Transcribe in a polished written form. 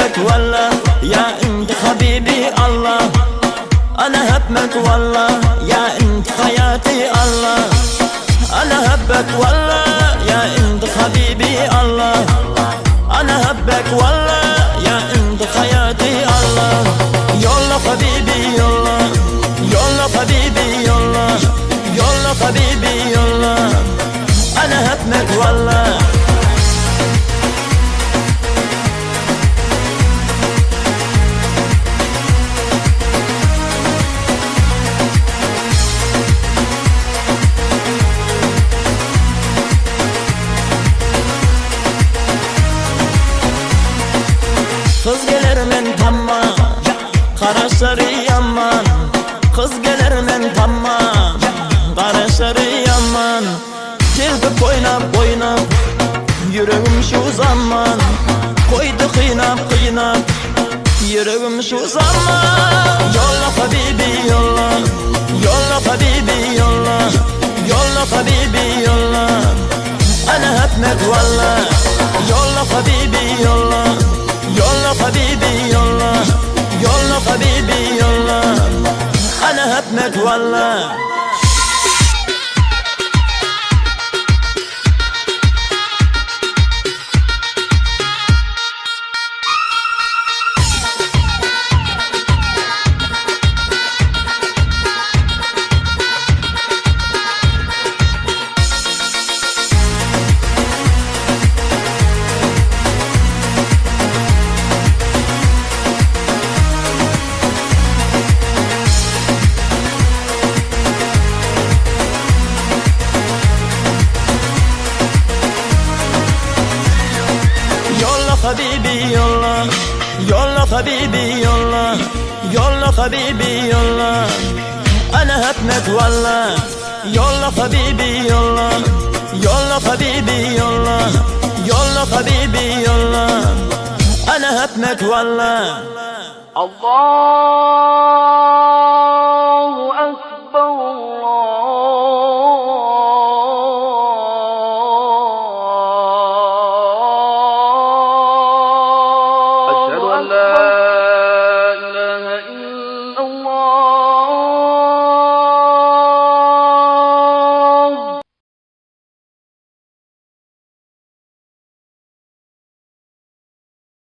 هبك والله يا انت حبيبي الله، انا هبك والله يا انت حياتي الله، انا هبك والله يا انت حبيبي الله، انا هبك والله يا انت حياتي الله. يلا حبيبي يلا، يلا حبيبي يلا، يلا حبيبي يلا، انا هبك والله. Kız gelir men tamam, qarashlari yomon. Kız gelir men tamam, qarashlari yomon. Keldi o'ynab o'ynab, yuragim shu zamon. Qo'ydi qiynab qiynab, yuragim shu zamon. Yolla habibi yolla, yolla habibi yolla, yolla habibi yolla, ana hapmak valla. Yolla habibi yolla, yolla habibi yolla, yolla habibi yolla, ana hapmak valla. Habibi yolla, yolla habibi yolla, yolla habibi yolla, ana hapmak valla. Yolla habibi yolla, yolla habibi yolla, yolla habibi yolla, ana hapmak valla. Allah